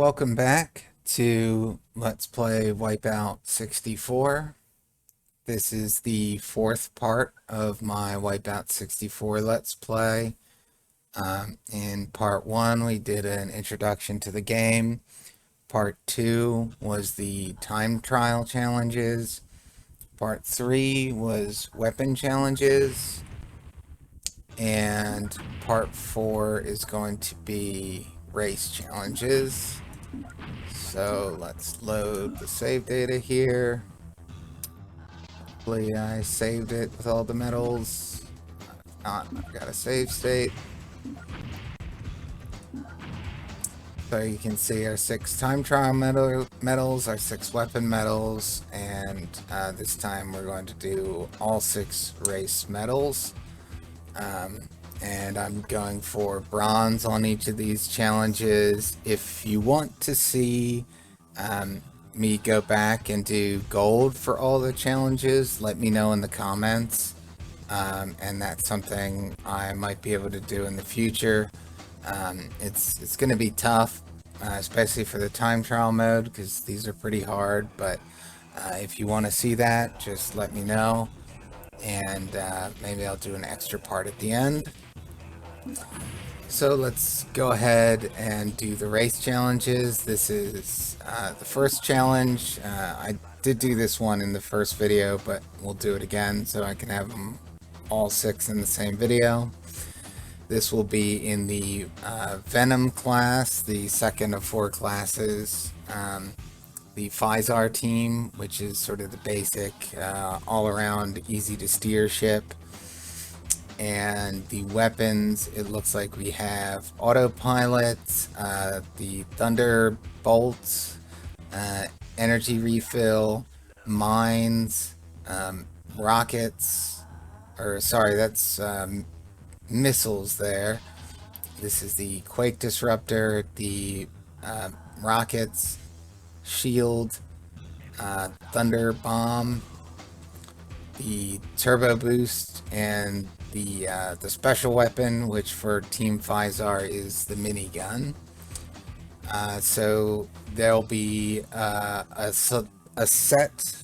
Welcome back to Let's Play Wipeout 64. This is the fourth part of my Wipeout 64 Let's Play. In part 1 we did an introduction to the game. Part 2 was the time trial challenges. Part 3 was weapon challenges. And part 4 is going to be race challenges. So let's load the save data here. Hopefully I saved it with all the medals. If not, I've got a save state. So you can see our 6 time trial medals, our 6 weapon medals, and this time we're going to do all 6 race medals. And I'm going for bronze on each of these challenges. If you want to see me go back and do gold for all the challenges, let me know in the comments. And that's something I might be able to do in the future. It's going to be tough, especially for the time trial mode, because these are pretty hard. But if you want to see that, just let me know. And maybe I'll do an extra part at the end. So let's go ahead and do the race challenges. This is the first challenge. I did do this one in the first video, but we'll do it again so I can have them all 6 in the same video. This will be in the Venom class, the second of 4 classes. The Feisar team, which is sort of the basic, all-around, easy-to-steer ship. And the weapons, it looks like we have autopilot, the thunderbolts, energy refill, mines, rockets, or sorry, that's missiles there. This is the quake disruptor, the rockets, shield, thunder bomb, the turbo boost, and the special weapon, which for Team Feisar is the minigun. So there'll be a set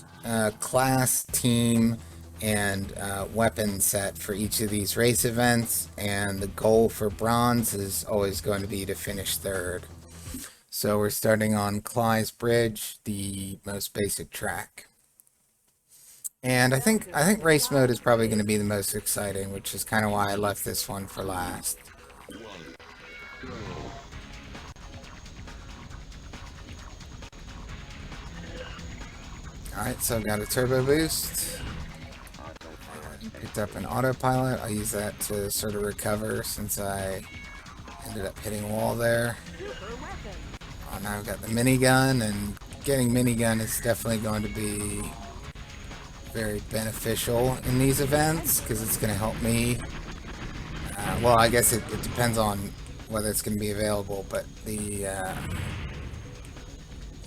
class, team, and weapon set for each of these race events, and the goal for bronze is always going to be to finish third. So we're starting on Klies Bridge, the most basic track. And I think race mode is probably going to be the most exciting, which is kind of why I left this one for last. Alright, so I've got a turbo boost. Picked up an autopilot. I'll use that to sort of recover since I ended up hitting a wall there. Oh, now I've got the minigun, and getting minigun is definitely going to be very beneficial in these events because it's going to help me. Well, I guess it depends on whether it's going to be available, but the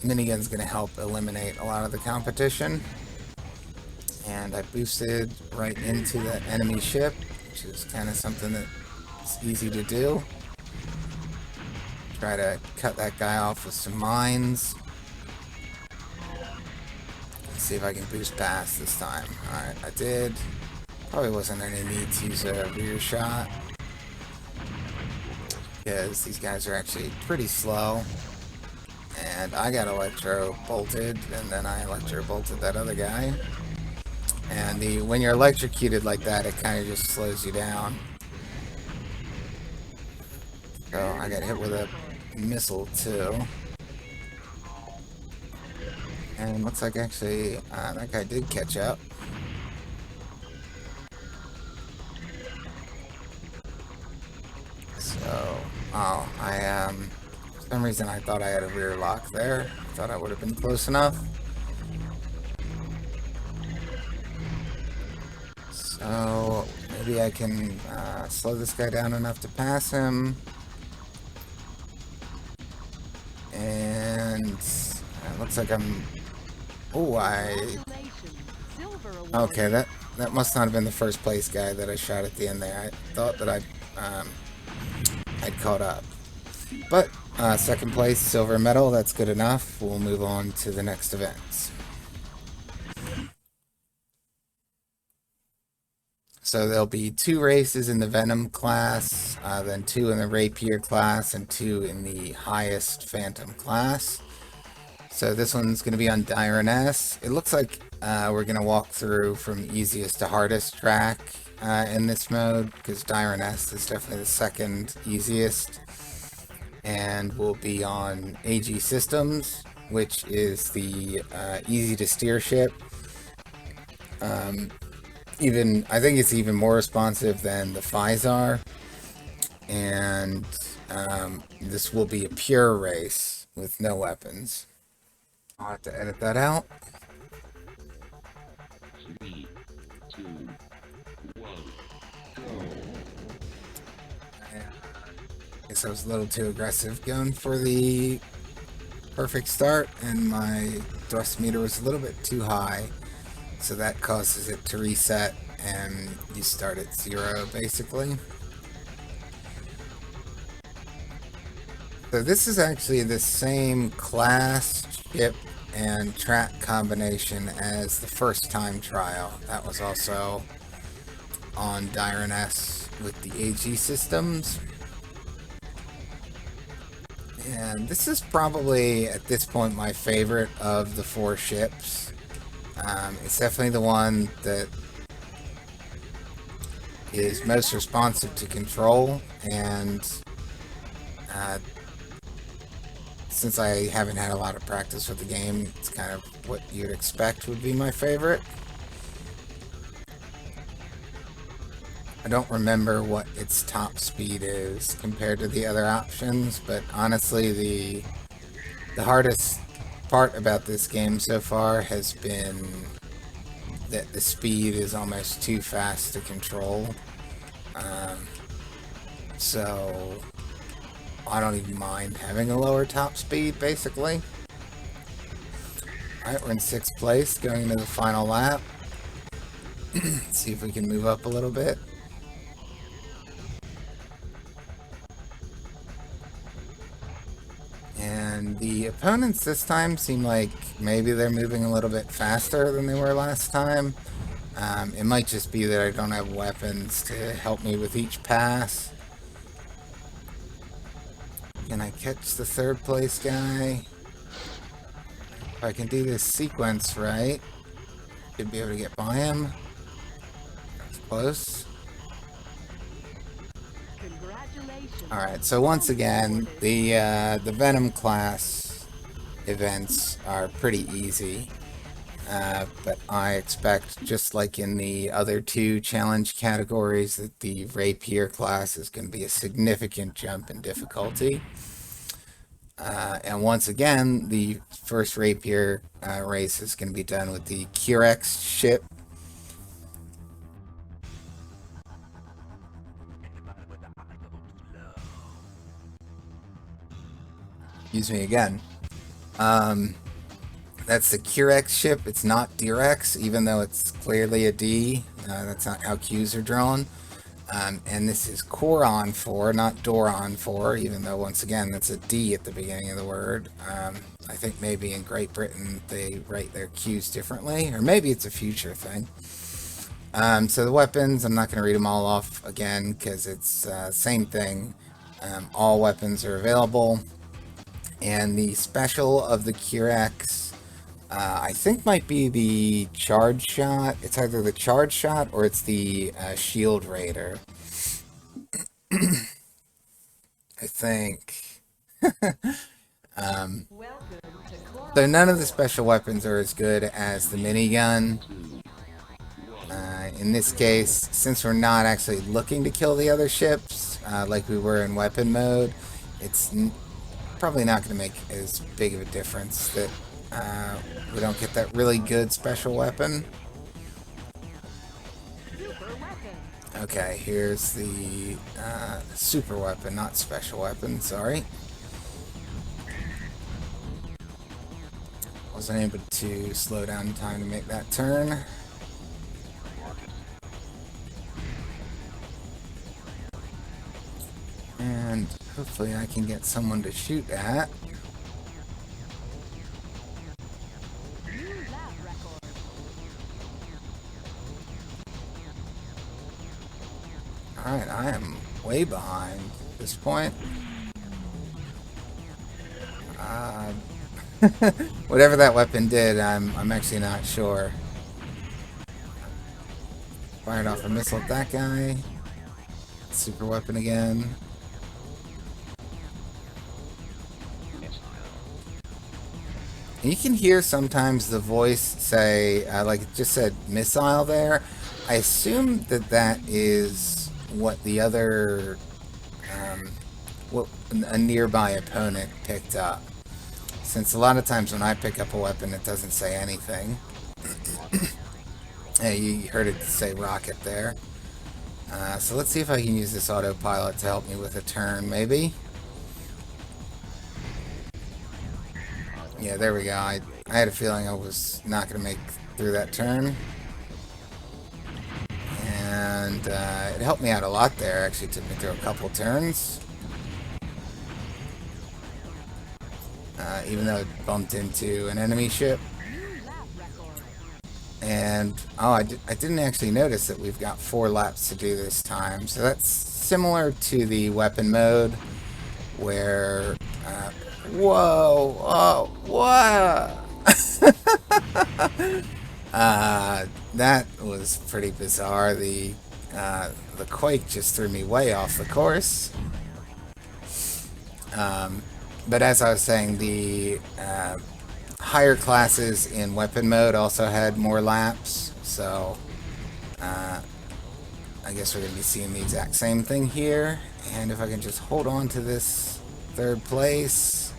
minigun's going to help eliminate a lot of the competition. And I boosted right into that enemy ship, which is kind of something that's easy to do. Try to cut that guy off with some mines. See if I can boost past this time. Alright, I did. Probably wasn't any need to use a rear shot, because these guys are actually pretty slow. And I got electro bolted, and then I electro bolted that other guy. And when you're electrocuted like that, it kind of just slows you down. So I got hit with a missile too. And looks like actually that guy did catch up. So, for some reason I thought I had a rear lock there. I thought I would have been close enough. So, maybe I can slow this guy down enough to pass him. And it looks like I'm... Oh, okay, that must not have been the first place guy that I shot at the end there. I thought that I'd caught up. But second place, silver medal, that's good enough. We'll move on to the next events. So there'll be 2 races in the Venom class, then 2 in the Rapier class, and 2 in the highest Phantom class. So this one's going to be on Dyroness. It looks like we're going to walk through from easiest to hardest track in this mode, because Dyroness is definitely the second easiest. And we'll be on AG Systems, which is the easy to steer ship. I think it's even more responsive than the Feisar. And this will be a pure race with no weapons. I'll have to edit that out. 3, 2, 1, go. I guess I was a little too aggressive going for the perfect start, and my thrust meter was a little bit too high, so that causes it to reset and you start at 0 basically. So this is actually the same class, ship, and track combination as the first time trial. That was also on Dyroness with the AG systems. And this is probably, at this point, my favorite of the 4 ships. It's definitely the one that is most responsive to control, and since I haven't had a lot of practice with the game, it's kind of what you'd expect would be my favorite. I don't remember what its top speed is compared to the other options, but honestly, the hardest part about this game so far has been that the speed is almost too fast to control. So I don't even mind having a lower top speed, basically. Alright, we're in 6th place, going into the final lap. See if we can move up a little bit. And the opponents this time seem like maybe they're moving a little bit faster than they were last time. It might just be that I don't have weapons to help me with each pass. Can I catch the 3rd place guy? If I can do this sequence right, should be able to get by him. That's close. Alright, so once again, the Venom class events are pretty easy. But I expect, just like in the other 2 challenge categories, that the Rapier class is going to be a significant jump in difficulty. And once again, the first Rapier race is going to be done with the Qirex ship. Excuse me again. That's the Qirex ship. It's not Dyrex, even though it's clearly a D. That's not how Qs are drawn. And this is Qoron 4, not Doron 4, even though, once again, that's a D at the beginning of the word. I think maybe in Great Britain they write their Qs differently, or maybe it's a future thing. So the weapons, I'm not going to read them all off again, because it's same thing. All weapons are available. And the special of the Qirex, I think might be the charge shot. It's either the charge shot or it's the shield raider. I think. So none of the special weapons are as good as the minigun. In this case, since we're not actually looking to kill the other ships, like we were in weapon mode, it's probably not going to make as big of a difference that we don't get that really good special weapon. Okay, here's the super weapon, not special weapon, sorry. Wasn't able to slow down in time to make that turn. And hopefully I can get someone to shoot at. Alright, I am way behind at this point. Whatever that weapon did, I'm actually not sure. Fired off a missile at that guy. Super weapon again. You can hear sometimes the voice say, like it just said missile there. I assume that that is what the other, what a nearby opponent picked up. Since a lot of times when I pick up a weapon, it doesn't say anything. Hey, you heard it say rocket there. So let's see if I can use this autopilot to help me with a turn, maybe. Yeah, there we go. I had a feeling I was not going to make through that turn. And it helped me out a lot there. Actually, it took me through a couple turns. Even though it bumped into an enemy ship. And, oh, I didn't actually notice that we've got 4 laps to do this time. So that's similar to the weapon mode, where, whoa, oh, whoa! That was pretty bizarre. The quake just threw me way off the course. But as I was saying, the higher classes in weapon mode also had more laps, so I guess we're going to be seeing the exact same thing here. And if I can just hold on to this 3rd place.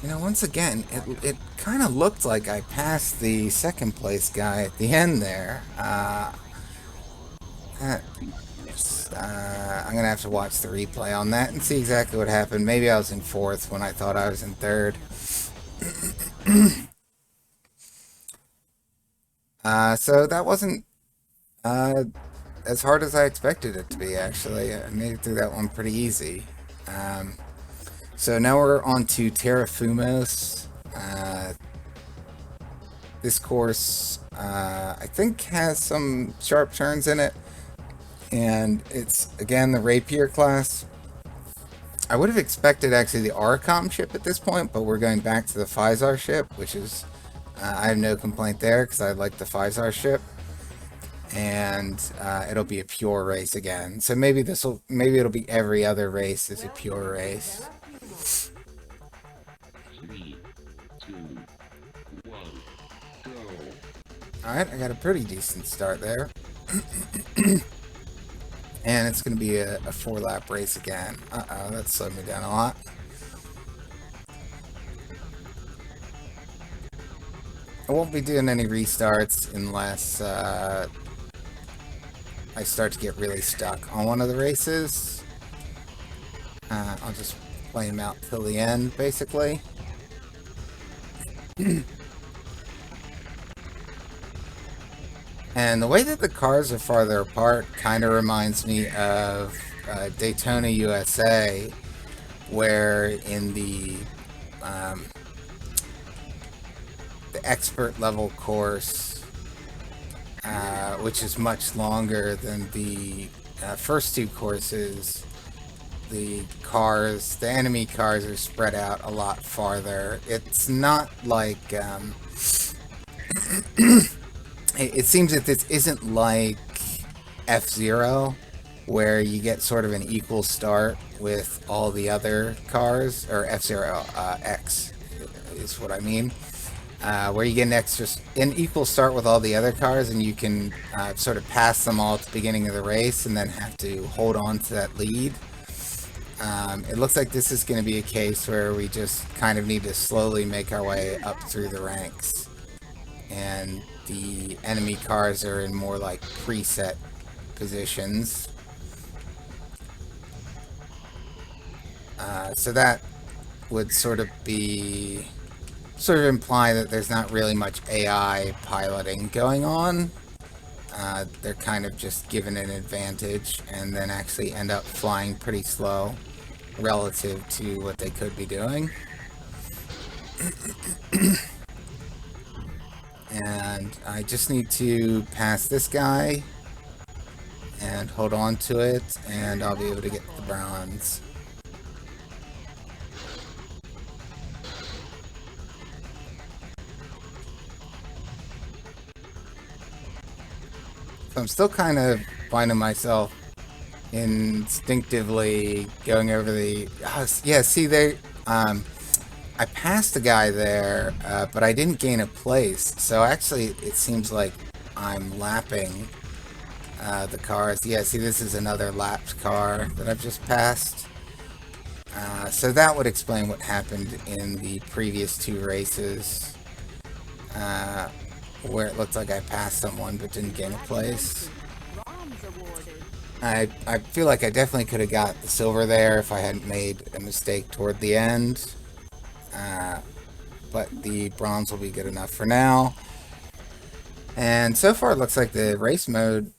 You know, once again, it kind of looked like I passed the 2nd place guy at the end there. I'm going to have to watch the replay on that and see exactly what happened. Maybe I was in 4th when I thought I was in 3rd. So that wasn't as hard as I expected it to be, actually. I made it through that one pretty easy. So now we're on to Terafumos. This course, I think, has some sharp turns in it. And it's, again, the Rapier class. I would have expected, actually, the Auricom ship at this point, but we're going back to the Feisar ship, which is, I have no complaint there, because I like the Feisar ship. And it'll be a pure race again. So maybe it'll be every other race is a pure race. 3, 2, 1, go. Alright, I got a pretty decent start there. And it's going to be a 4-lap race again. Uh-oh, that slowed me down a lot. I won't be doing any restarts unless I start to get really stuck on one of the races. I'll just play them out till the end, basically. And the way that the cars are farther apart kind of reminds me of Daytona USA, where in the expert level course, which is much longer than the first 2 courses, the enemy cars are spread out a lot farther. It's not like it seems that this isn't like F-Zero, where you get sort of an equal start with all the other cars, or F-Zero X is what I mean, where you get an equal start with all the other cars, and you can sort of pass them all at the beginning of the race and then have to hold on to that lead. It looks like this is going to be a case where we just kind of need to slowly make our way up through the ranks. And the enemy cars are in more like preset positions. So that would sort of imply that there's not really much AI piloting going on. they're kind of just given an advantage and then actually end up flying pretty slow relative to what they could be doing. And I just need to pass this guy and hold on to it, and I'll be able to get the bronze. So I'm still kind of finding myself instinctively going over the... yeah, see, I passed the guy there, but I didn't gain a place. So actually, it seems like I'm lapping the cars. Yeah, see, this is another lapped car that I've just passed. So that would explain what happened in the previous two races, where it looked like I passed someone but didn't gain a place. I feel like I definitely could have got the silver there if I hadn't made a mistake toward the end. But the bronze will be good enough for now. And so far it looks like the race mode,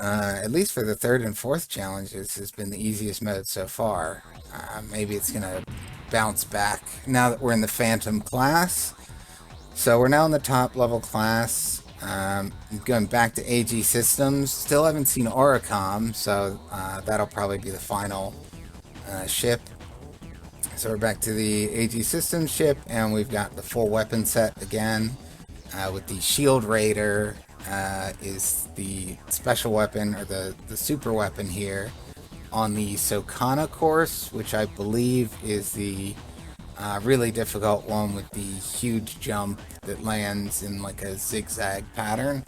at least for the third and fourth challenges, has been the easiest mode so far. Maybe it's going to bounce back now that we're in the Phantom class. So we're now in the top level class. Going back to AG Systems. Still haven't seen Auricom, so that'll probably be the final ship. So we're back to the AG Systems ship, and we've got the full weapon set again. With the Shield Raider is the special weapon, or the super weapon here, on the Sokana course, which I believe is the really difficult one with the huge jump that lands in like a zigzag pattern.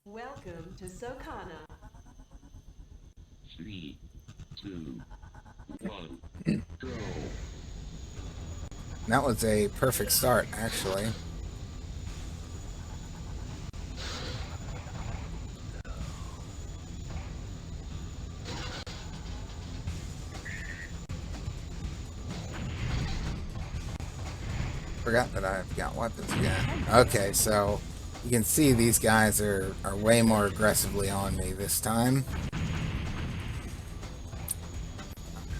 Welcome to Sokana. 3, 2, 1, go. That was a perfect start, actually. Forgot that I've got weapons again. Okay, so you can see these guys are way more aggressively on me this time.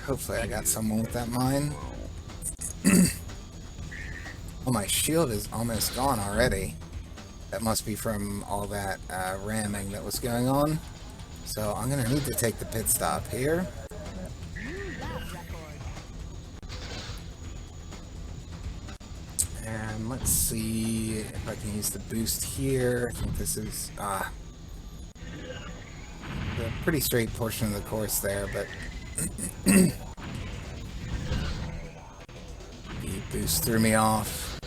Hopefully I got someone with that mine. Oh, my shield is almost gone already. That must be from all that ramming that was going on. So I'm going to need to take the pit stop here. And let's see if I can use the boost here. I think this is a pretty straight portion of the course there, but the boost threw me off.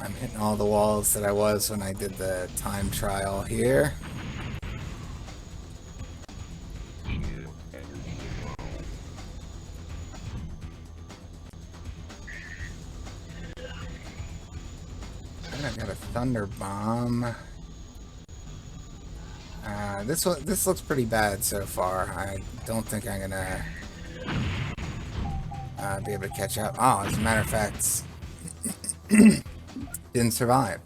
I'm hitting all the walls that I was when I did the time trial here. And I've got a thunder bomb. This looks pretty bad so far. I don't think I'm gonna be able to catch up. Oh, as a matter of fact, didn't survive.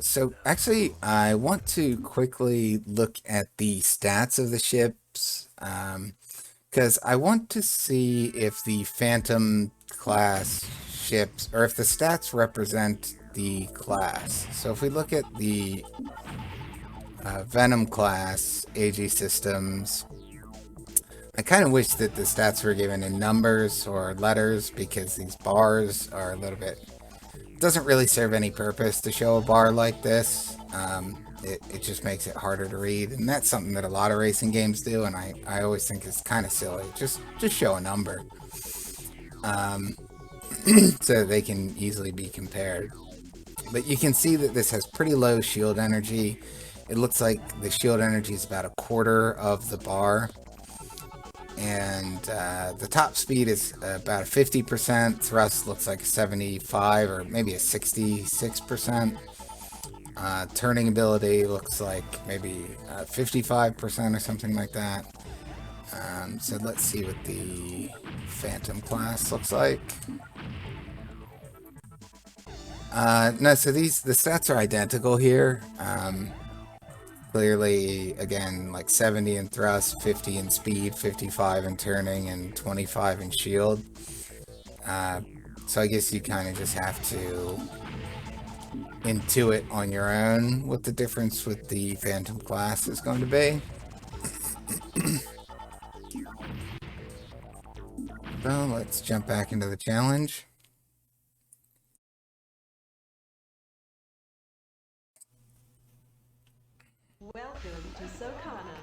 So actually, I want to quickly look at the stats of the ships, because I want to see if the Phantom class ships, or if the stats represent the class. So if we look at the Venom class AG Systems, I kind of wish that the stats were given in numbers or letters, because these bars are a little bit... It doesn't really serve any purpose to show a bar like this. It just makes it harder to read, and that's something that a lot of racing games do, and I always think it's kind of silly. Just show a number. So that they can easily be compared. But you can see that this has pretty low shield energy. It looks like the shield energy is about a quarter of the bar. And the top speed is about a 50%. Thrust looks like a 75 or maybe a 66%. Turning ability looks like maybe 55% or something like that. So let's see what the Phantom class looks like. No, so the stats are identical here. Clearly, again, like 70 in thrust, 50 in speed, 55 in turning, and 25 in shield. So I guess you kind of just have to intuit on your own what the difference with the Phantom class is going to be. So let's jump back into the challenge. Welcome to Sokana.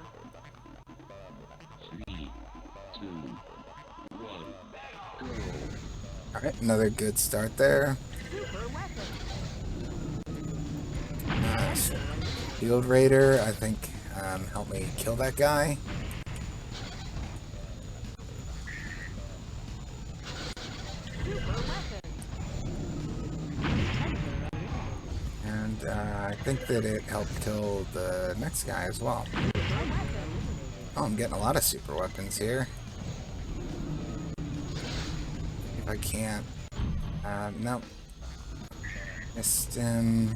3, 2, 1, go. Alright, another good start there. Field Raider, I think, helped me kill that guy. And I think that it helped kill the next guy as well. Oh, I'm getting a lot of super weapons here. If I can't... nope. Missed him.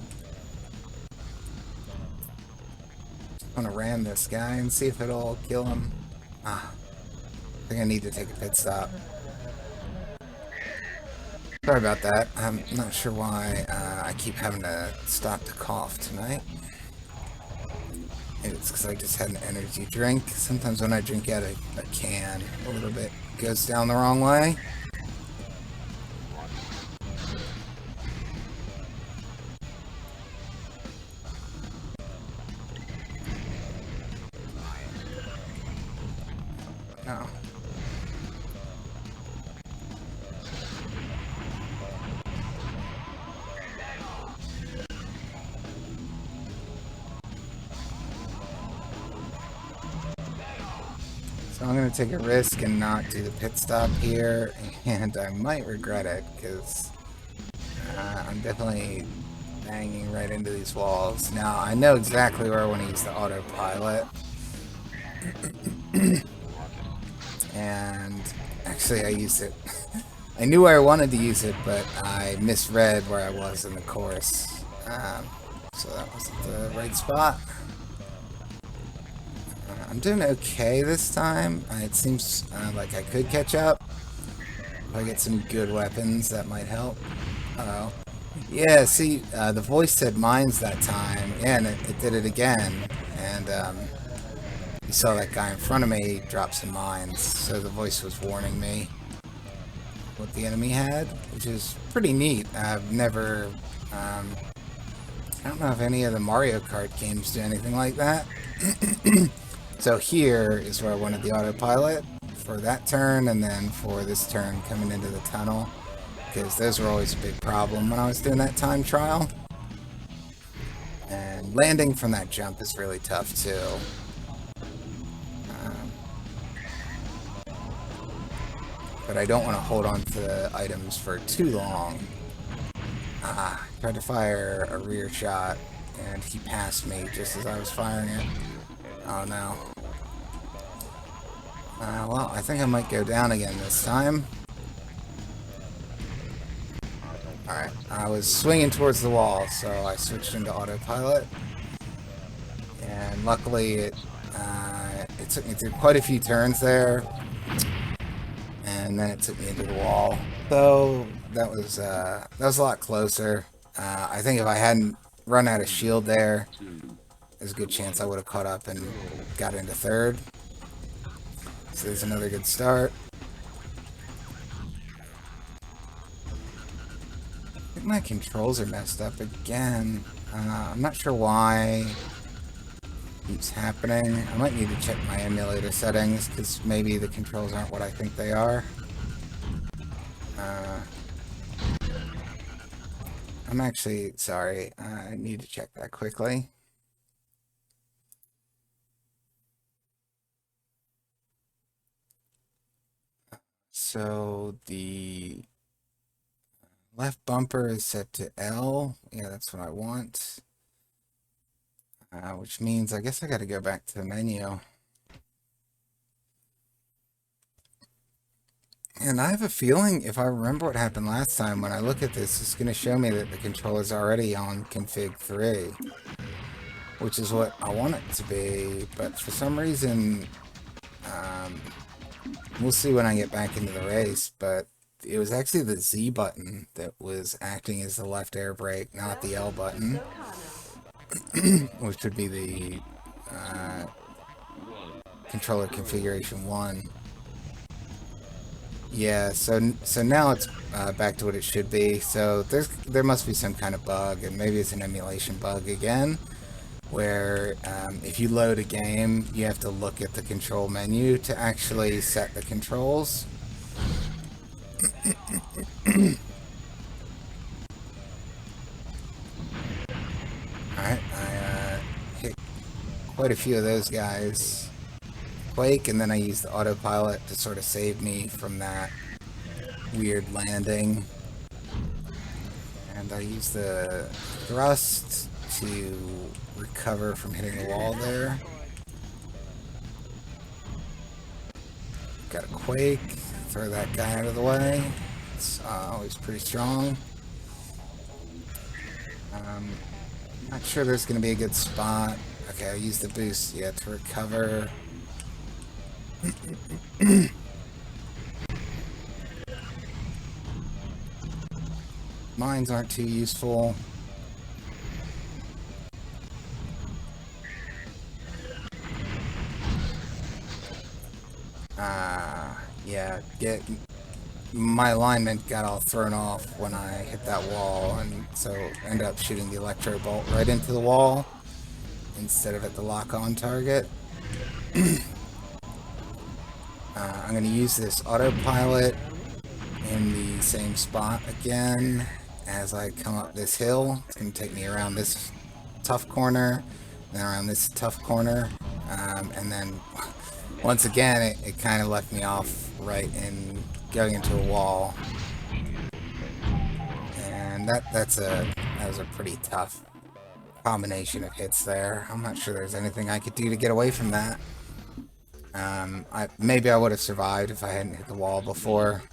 Just want to ram this guy and see if it'll kill him. I think I need to take a pit stop. Sorry about that. I'm not sure why I keep having to stop to cough tonight. Maybe it's because I just had an energy drink. Sometimes when I drink out of a can, a little bit goes down the wrong way. No. So I'm going to take a risk and not do the pit stop here, and I might regret it, because I'm definitely banging right into these walls. Now, I know exactly where I want to use the autopilot. And actually I used it. I knew where I wanted to use it, but I misread where I was in the course. So that wasn't the right spot. I'm doing okay this time. It seems like I could catch up. If I get some good weapons, that might help. Uh-oh. Yeah, see, the voice said mines that time, and it did it again. And you saw that guy in front of me drop some mines, so the voice was warning me what the enemy had, which is pretty neat. I've never... I don't know if any of the Mario Kart games do anything like that. So here is where I wanted the autopilot for that turn, and then for this turn coming into the tunnel, because those were always a big problem when I was doing that time trial. And landing from that jump is really tough too. But I don't want to hold on to the items for too long. Tried to fire a rear shot, and he passed me just as I was firing it. Oh no. Well, I think I might go down again this time. Alright, I was swinging towards the wall, so I switched into autopilot. And luckily it took me through quite a few turns there. And then it took me into the wall. So that was a lot closer. I think if I hadn't run out of shield there, there's a good chance I would have caught up and got into third. So there's another good start. I think my controls are messed up again. I'm not sure why it keeps happening. I might need to check my emulator settings, because maybe the controls aren't what I think they are. I'm actually sorry. I need to check that quickly. So the left bumper is set to L. Yeah, that's what I want. which means I guess I gotta go back to the menu. And I have a feeling, if I remember what happened last time, when I look at this, it's going to show me that the controller's already on config 3, which is what I want it to be, but for some reason, we'll see when I get back into the race, but it was actually the Z button that was acting as the left air brake, not the L button, which would be the controller configuration 1. Yeah, so now it's back to what it should be. So there must be some kind of bug, and maybe it's an emulation bug again, where if you load a game, you have to look at the control menu to actually set the controls. Alright, I hit quite a few of those guys. Quake, and then I used the autopilot to sort of save me from that weird landing. And I used the thrust to recover from hitting the wall there. Got a Quake, throw that guy out of the way. It's always pretty strong. Not sure there's going to be a good spot. Okay, I used the boost, yeah, to recover. Mines aren't too useful. Yeah, my alignment got all thrown off when I hit that wall, and so ended up shooting the electro bolt right into the wall instead of at the lock-on target. I'm going to use this autopilot in the same spot again as I come up this hill. It's going to take me around this tough corner, then around this tough corner, and then once again it kind of left me off right in going into a wall, and that was a pretty tough combination of hits there. I'm not sure there's anything I could do to get away from that. Maybe I would have survived if I hadn't hit the wall before.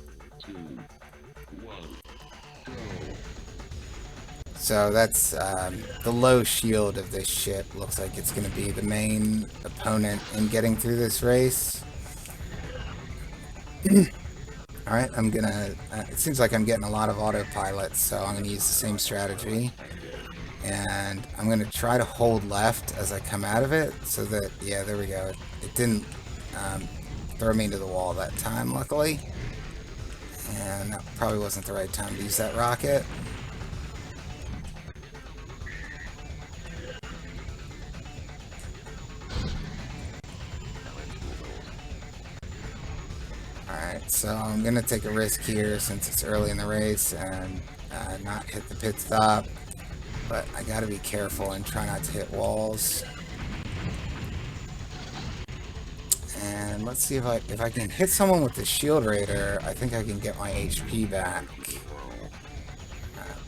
So that's the low shield of this ship. Looks like it's going to be the main opponent in getting through this race. Alright, I'm gonna... it seems like I'm getting a lot of autopilots, so I'm going to use the same strategy. And I'm going to try to hold left as I come out of it, so that... yeah, there we go. It didn't throw me into the wall that time, luckily. And that probably wasn't the right time to use that rocket. Alright, so I'm going to take a risk here since it's early in the race and not hit the pit stop. But I gotta be careful and try not to hit walls. And let's see if I can hit someone with the shield raider. I think I can get my HP back.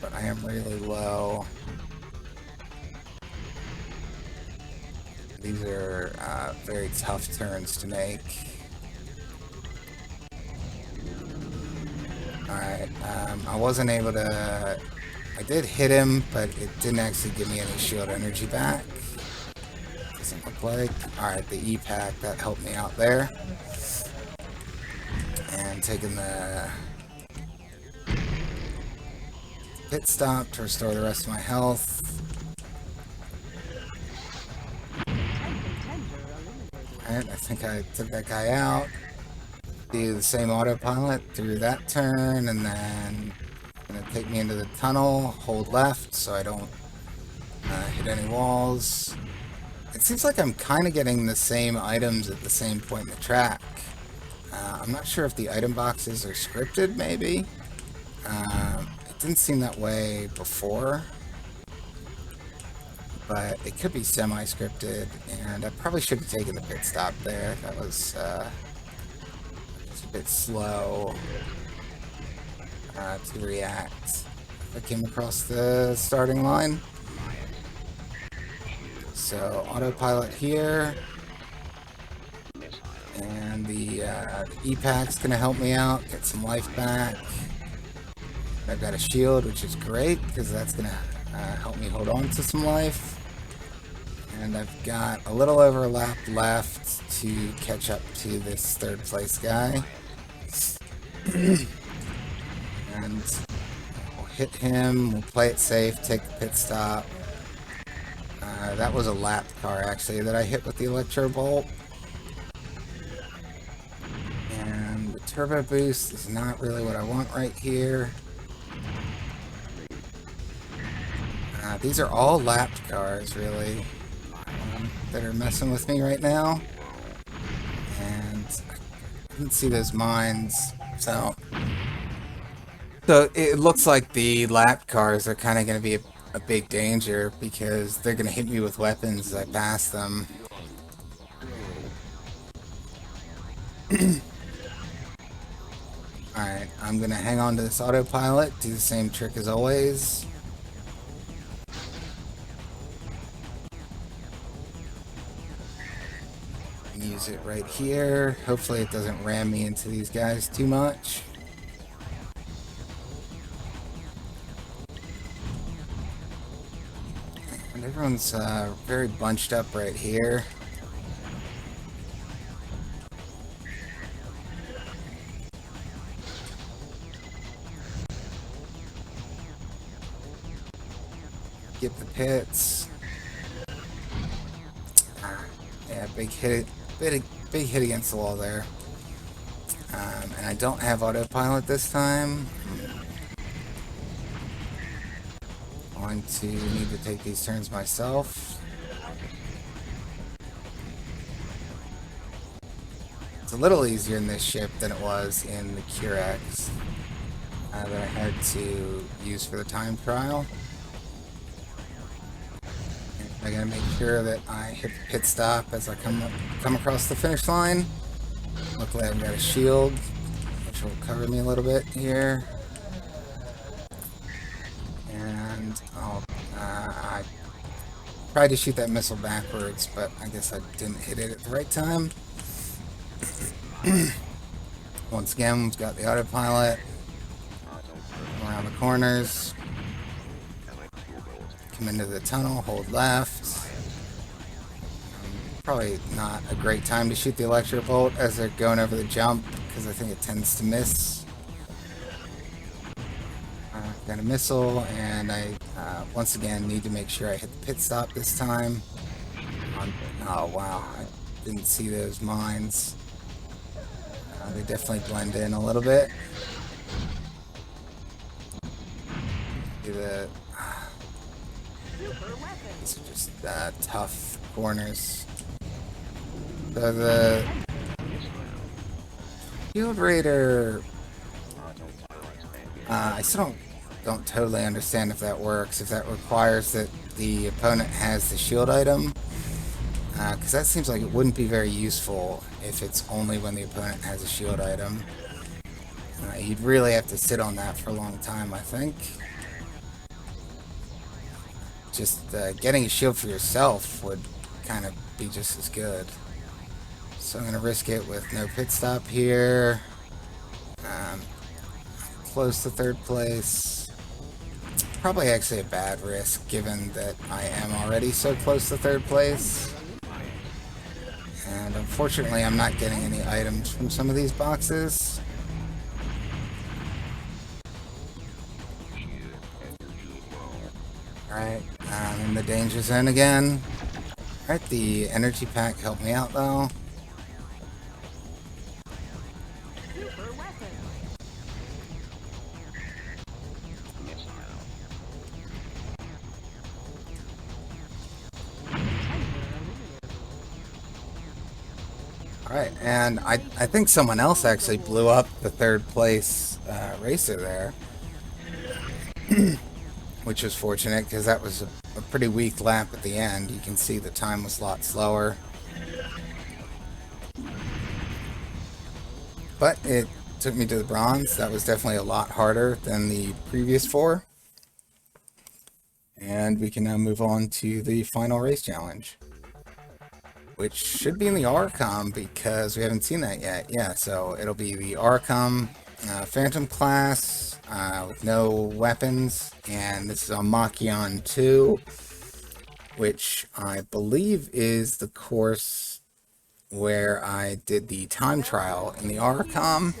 But I am really low. These are very tough turns to make. Alright, I wasn't able to... I did hit him, but it didn't actually give me any shield energy back. Doesn't look like. Alright, the E-Pack, that helped me out there. And taking the pit stop to restore the rest of my health. Alright, I think I took that guy out. Do the same autopilot through that turn, and then gonna take me into the tunnel, hold left so I don't hit any walls. It seems like I'm kind of getting the same items at the same point in the track. I'm not sure if the item boxes are scripted, maybe. It didn't seem that way before, but it could be semi-scripted, and I probably should have taken the pit stop there. That was just a bit slow to react. I came across the starting line. So autopilot here, and the E-Pack's gonna help me out, get some life back. I've got a shield, which is great, because that's gonna help me hold on to some life. And I've got a little over a lap left to catch up to this third place guy. And we'll hit him, we'll play it safe, take the pit stop. That was a lap car actually that I hit with the electro bolt. And the turbo boost is not really what I want right here. These are all lapped cars really that are messing with me right now. And I didn't see those mines, so it looks like the lap cars are kind of going to be a big danger because they're going to hit me with weapons as I pass them. Alright, I'm going to hang on to this autopilot, do the same trick as always. Use it right here. Hopefully it doesn't ram me into these guys too much. And everyone's very bunched up right here. Get the pits. Yeah, big hit against the wall there. And I don't have autopilot this time. I'm going to need to take these turns myself. It's a little easier in this ship than it was in the Qirex that I had to use for the time trial. I gotta make sure that I hit the pit stop as I come across the finish line. Luckily I've got a shield, which will cover me a little bit here. And I tried to shoot that missile backwards, but I guess I didn't hit it at the right time. Once again, we've got the autopilot. Around the corners. Come into the tunnel, hold left. Probably not a great time to shoot the electric bolt as they're going over the jump, because I think it tends to miss. Got a missile, and I once again need to make sure I hit the pit stop this time. Oh wow, I didn't see those mines. They definitely blend in a little bit. These are just tough corners. So the Shield Raider, I still don't totally understand if that works, if that requires that the opponent has the shield item, because that seems like it wouldn't be very useful if it's only when the opponent has a shield item. You'd really have to sit on that for a long time, I think. Just getting a shield for yourself would kind of be just as good. So I'm going to risk it with no pit stop here. Close to third place. Probably actually a bad risk given that I am already so close to third place. And unfortunately I'm not getting any items from some of these boxes. Alright, I'm in the danger zone again. Alright, the energy pack helped me out though. Alright, and I think someone else actually blew up the third place racer there. Which was fortunate because that was a pretty weak lap at the end. You can see the time was a lot slower. But it took me to the bronze. That was definitely a lot harder than the previous four. And And we can now move on to the final race challenge, which should be in the Auricom because we haven't seen that yet. Yeah, so it'll be the Auricom Phantom class with no weapons, and this is on Machaon 2, which I believe is the course where I did the time trial in the Auricom.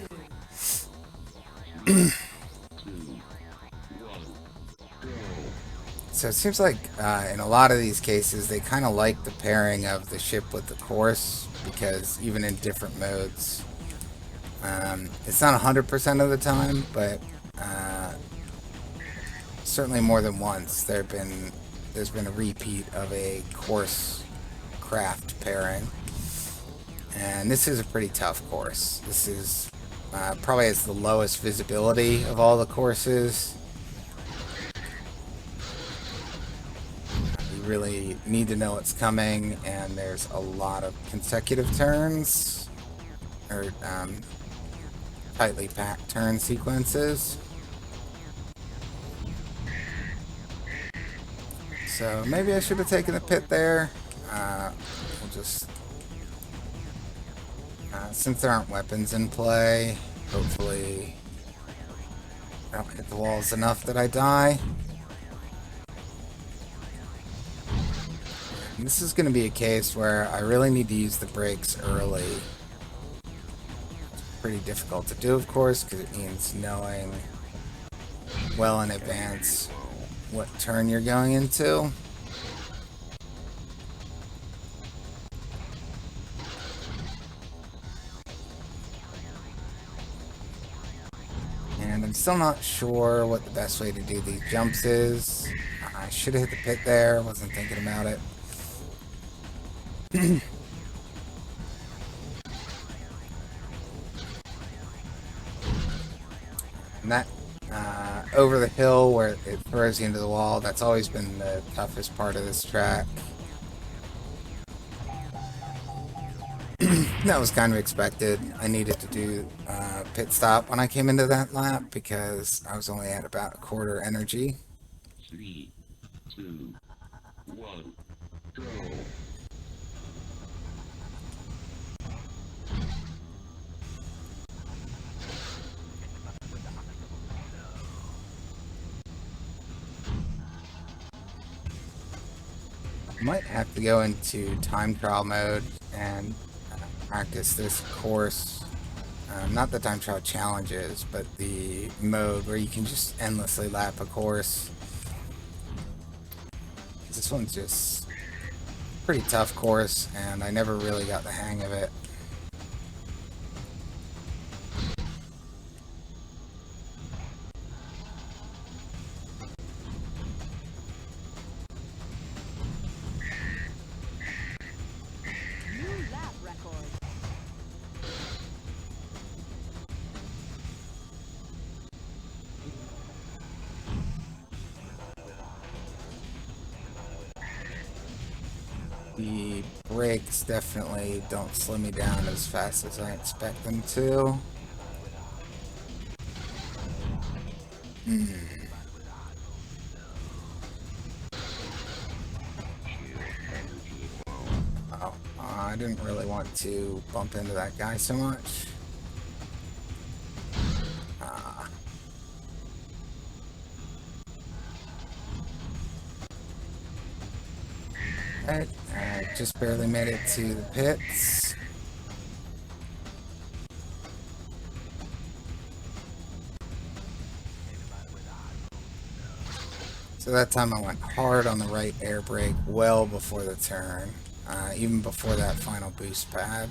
So it seems like in a lot of these cases they kind of like the pairing of the ship with the course, because even in different modes, it's not 100% of the time, but certainly more than once there's been a repeat of a course craft pairing, and this is a pretty tough course. This is probably has the lowest visibility of all the courses. You really need to know what's coming, and there's a lot of consecutive turns, or tightly packed turn sequences. So maybe I should have taken the pit there. We'll just, since there aren't weapons in play, hopefully I don't hit the walls enough that I die. And this is going to be a case where I really need to use the brakes early. It's pretty difficult to do, of course, because it means knowing well in advance what turn you're going into. And I'm still not sure what the best way to do these jumps is. I should have hit the pit there, wasn't thinking about it. And that over the hill where it throws you into the wall, that's always been the toughest part of this track. That was kind of expected. I needed to do a pit stop when I came into that lap because I was only at about a quarter energy. 3, 2, 1, go. Might have to go into time trial mode and practice this course. Not the time trial challenges, but the mode where you can just endlessly lap a course. This one's just a pretty tough course, and I never really got the hang of it. The brakes definitely don't slow me down as fast as I expect them to. Oh, I didn't really want to bump into that guy so much. Alright, I just barely made it to the pits. So that time I went hard on the right air brake well before the turn, even before that final boost pad.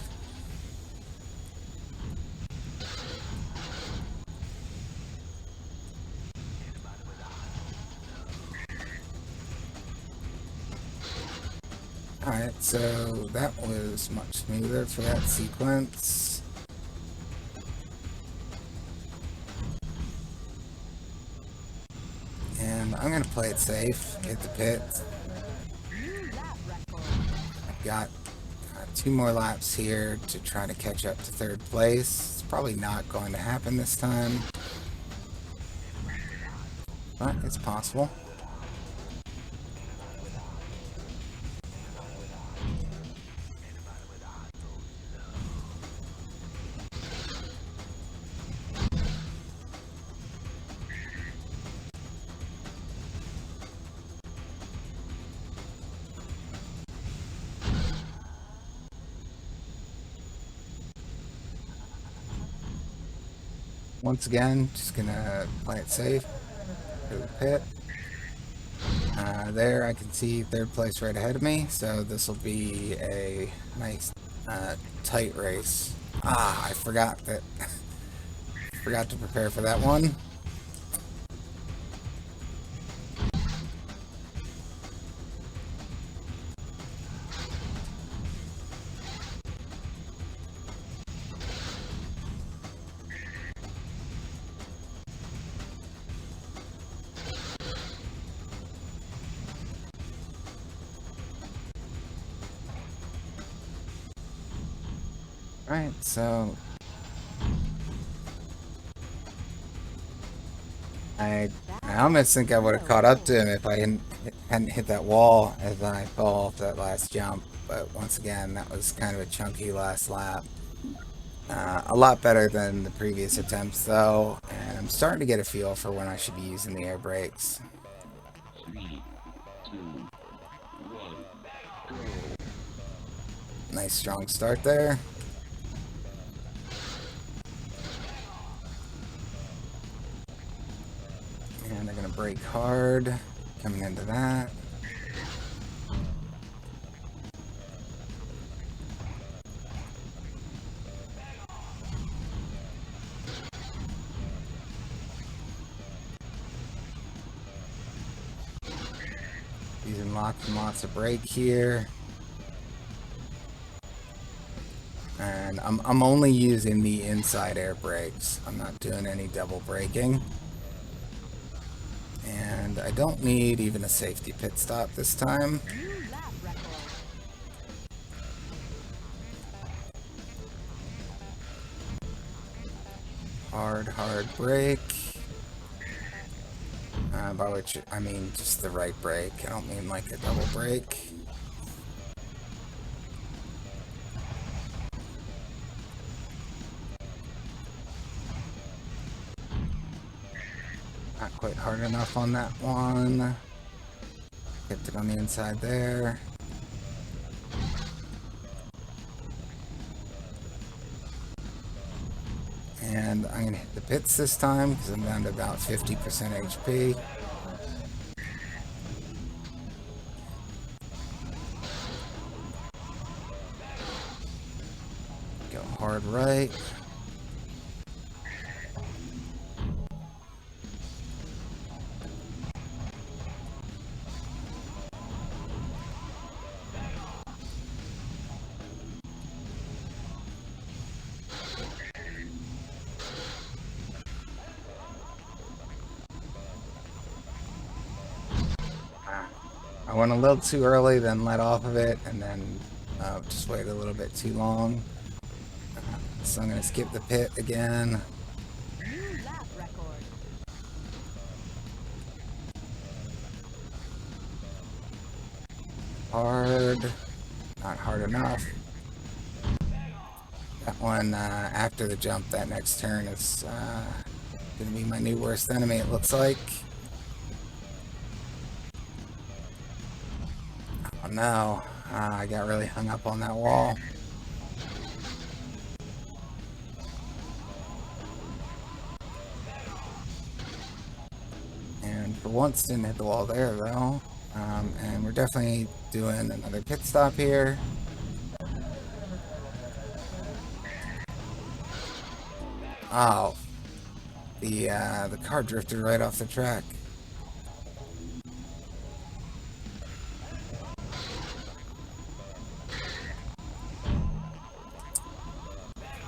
Alright, so that was much smoother for that sequence. And I'm going to play it safe, hit the pit. I've got 2 more laps here to try to catch up to 3rd place. It's probably not going to happen this time, but it's possible. once again, just gonna play it safe. Go to the pit. There I can see third place right ahead of me, so this will be a nice tight race. I forgot that. Forgot to prepare for that one. Alright, so I almost think I would have caught up to him if I hadn't hit that wall as I fell off that last jump. But once again, that was kind of a chunky last lap. A lot better than the previous attempts though, and I'm starting to get a feel for when I should be using the air brakes. 3, 2, 1, go. Nice strong start there. And they're going to brake hard coming into that. Using lots and lots of brake here. And I'm only using the inside air brakes. I'm not doing any double braking. And I don't need even a safety pit stop this time. Hard brake. By which I mean just the right brake. I don't mean like a double brake. Not quite hard enough on that one. Kept it on the inside there. And I'm going to hit the pits this time because I'm down to about 50% HP. Go hard right. I went a little too early, then let off of it, and then just waited a little bit too long. So I'm going to skip the pit again. New lap record. Hard. Not hard enough. That one, after the jump, that next turn is going to be my new worst enemy, it looks like. Oh no, I got really hung up on that wall. And for once didn't hit the wall there though. And we're definitely doing another pit stop here. Oh, the car drifted right off the track.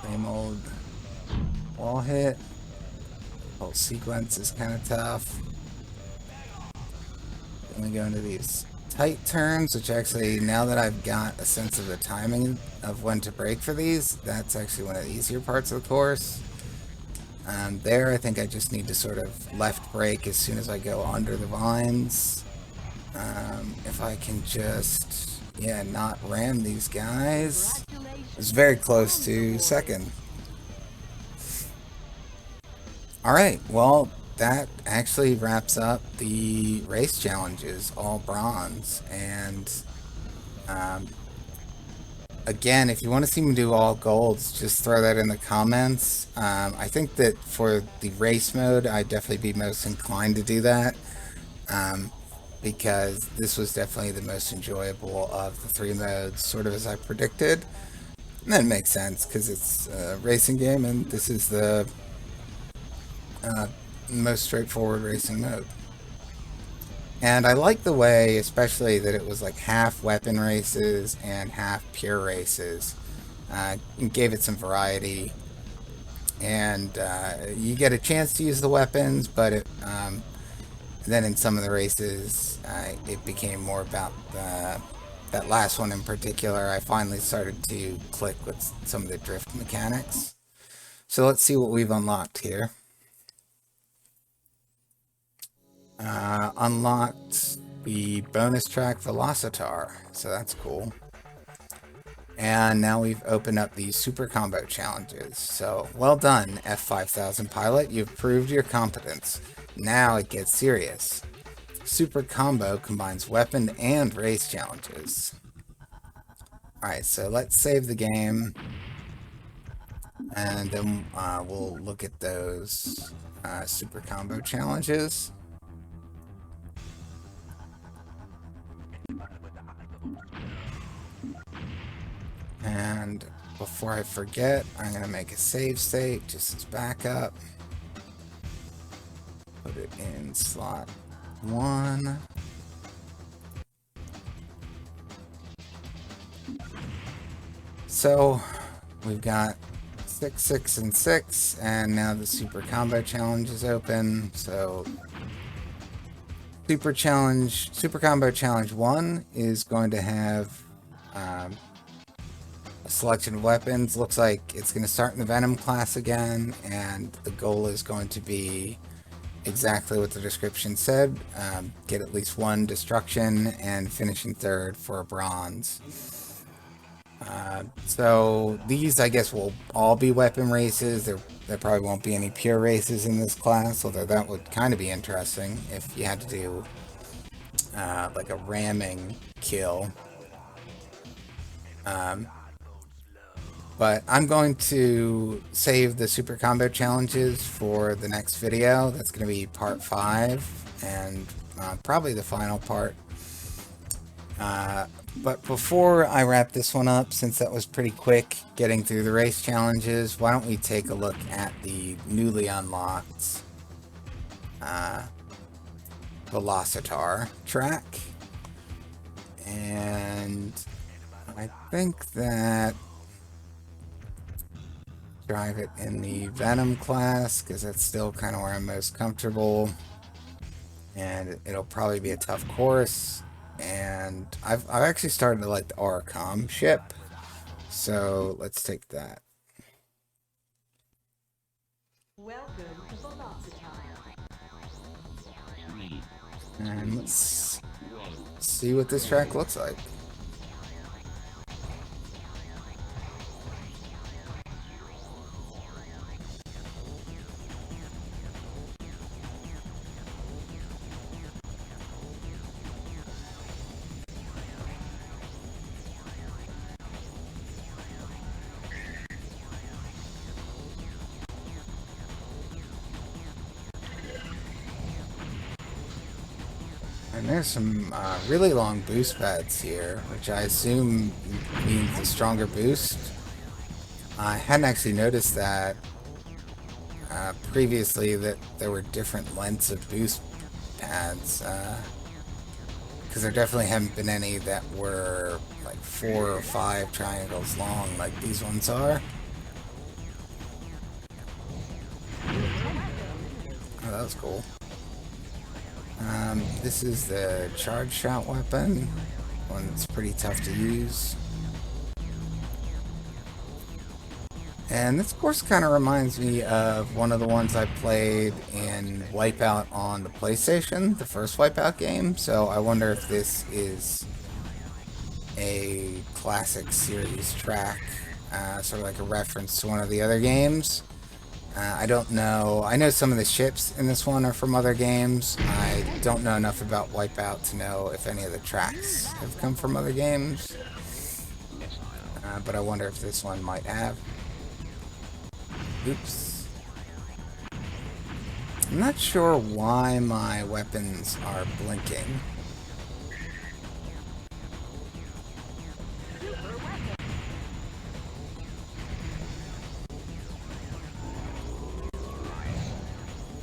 Same old wall hit. Whole sequence is kind of tough. Then we go into these tight turns, which actually, now that I've got a sense of the timing of when to brake for these, that's actually one of the easier parts of the course. There, I think I just need to sort of left brake as soon as I go under the vines. If I can just, yeah, not ram these guys. It's very close to second. Alright, well, that actually wraps up the race challenges, all bronze, and again, if you want to see me do all golds, just throw that in the comments. I think that for the race mode, I'd definitely be most inclined to do that. Because this was definitely the most enjoyable of the 3 modes, sort of as I predicted. And that makes sense, because it's a racing game, and this is the most straightforward racing mode. And I like the way, especially, that it was like half weapon races and half pure races. It gave it some variety. And you get a chance to use the weapons, but then in some of the races, it became more about that last one in particular. I finally started to click with some of the drift mechanics. So let's see what we've unlocked here. Unlocked the bonus track Velocitar, so that's cool. And now we've opened up the super combo challenges. So well done, F5000 pilot, you've proved your competence. Now it gets serious. Super combo combines weapon and race challenges. Alright, so let's save the game. And then we'll look at those super combo challenges. And before I forget, I'm going to make a save state just as backup. Put it in slot 1. So we've got 6, 6, and 6, and now the super combo challenge is open. So super combo challenge 1 is going to have a selection of weapons. Looks like it's going to start in the Venom class again, and the goal is going to be exactly what the description said. Get at least 1 destruction and finish in 3rd for a bronze. So these, I guess, will all be weapon races. There probably won't be any pure races in this class, although that would kind of be interesting if you had to do like a ramming kill. But I'm going to save the super combo challenges for the next video. That's going to be part 5 and probably the final part. But before I wrap this one up, since that was pretty quick getting through the race challenges, why don't we take a look at the newly unlocked Velocitar track. And I think that drive it in the Venom class, because that's still kind of where I'm most comfortable. And it'll probably be a tough course. And I've actually started to like the Auricom ship. So let's take that. Welcome to Velocitar. And let's see what this track looks like. And there's some really long boost pads here, which I assume means a stronger boost. I hadn't actually noticed that previously, that there were different lengths of boost pads, because there definitely haven't been any that were like 4 or 5 triangles long like these ones are. Oh, that was cool. This is the charge shot weapon, one that's pretty tough to use. And this course kind of reminds me of one of the ones I played in Wipeout on the PlayStation, the first Wipeout game, so I wonder if this is a classic series track, sort of like a reference to one of the other games. I don't know. I know some of the ships in this one are from other games. I don't know enough about Wipeout to know if any of the tracks have come from other games. but I wonder if this one might have. Oops. I'm not sure why my weapons are blinking.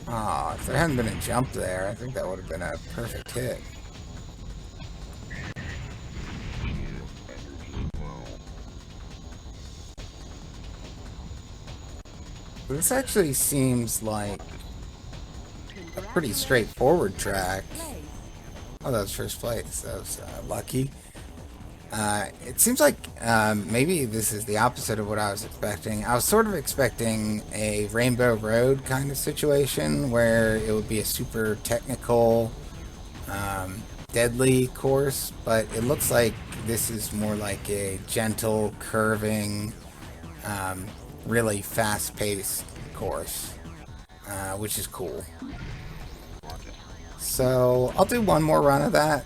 Oh, if there hadn't been a jump there, I think that would have been a perfect hit. But this actually seems like a pretty straightforward track. Oh, that was first place. That was lucky. It seems like maybe this is the opposite of what I was expecting. I was sort of expecting a Rainbow Road kind of situation where it would be a super technical, deadly course, but it looks like this is more like a gentle, curving, really fast-paced course, which is cool. So I'll do one more run of that.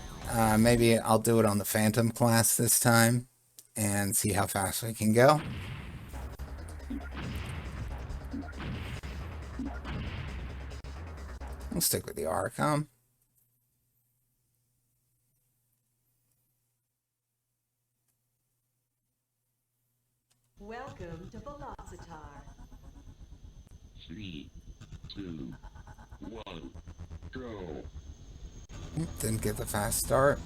Maybe I'll do it on the Phantom class this time and see how fast we can go. We'll stick with the Auricom. Welcome to Velocitar. 3, 2, 1, go. Didn't get the fast start.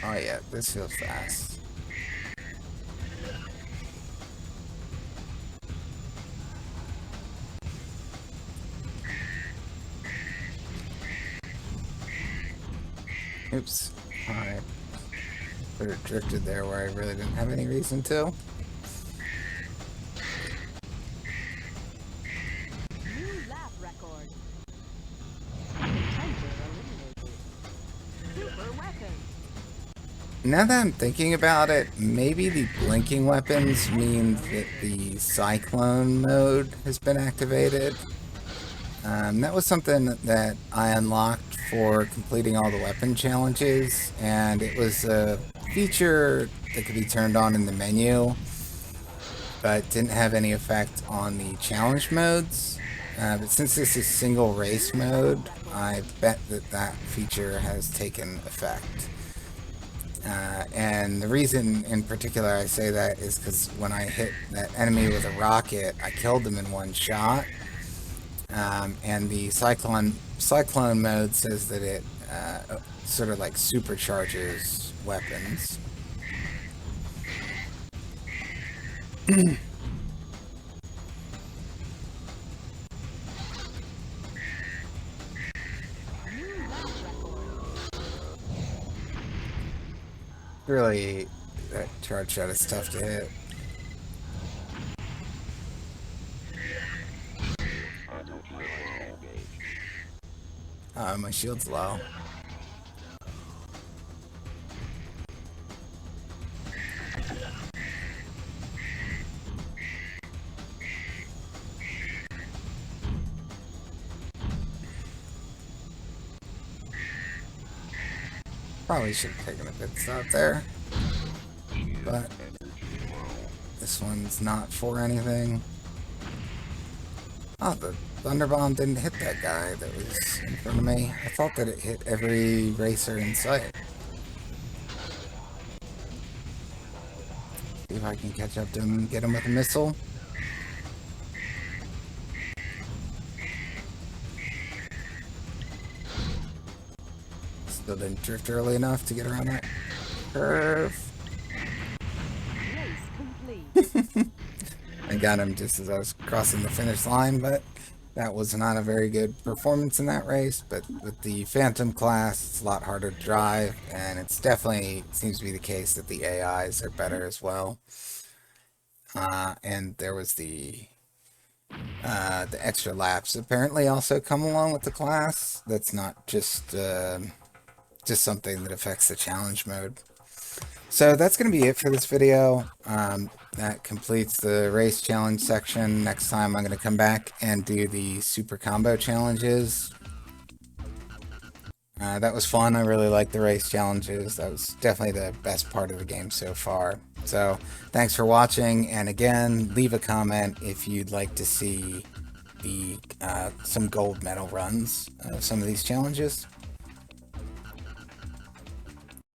Oh yeah, this feels fast. Oops. Alright. Could have drifted there where I really didn't have any reason to. New lap record. Super weapon. Now that I'm thinking about it, maybe the blinking weapons mean that the cyclone mode has been activated. That was something that I unlocked for completing all the weapon challenges, and it was a feature that could be turned on in the menu, but didn't have any effect on the challenge modes. But since this is single race mode, I bet that that feature has taken effect. And the reason in particular I say that is because when I hit that enemy with a rocket, I killed them in one shot. And the cyclone mode says that it sort of like supercharges weapons. Really, that charge shot is tough to hit. My shield's low. Probably should have taken a pit stop there, but this one's not for anything. Oh, the Thunder Bomb didn't hit that guy that was in front of me. I thought that it hit every racer in sight. See if I can catch up to him and get him with a missile. Still didn't drift early enough to get around that curve. Race complete. I got him just as I was crossing the finish line, but that was not a very good performance in that race. But with the Phantom class, it's a lot harder to drive, and it's definitely seems to be the case that the AIs are better as well. And there was the extra laps apparently also come along with the class. That's not just something that affects the challenge mode. So that's going to be it for this video. that completes the race challenge section. Next time I'm going to come back and do the super combo challenges. That was fun. I really liked the race challenges. That was definitely the best part of the game so far. So thanks for watching, and again, leave a comment if you'd like to see the some gold medal runs of some of these challenges.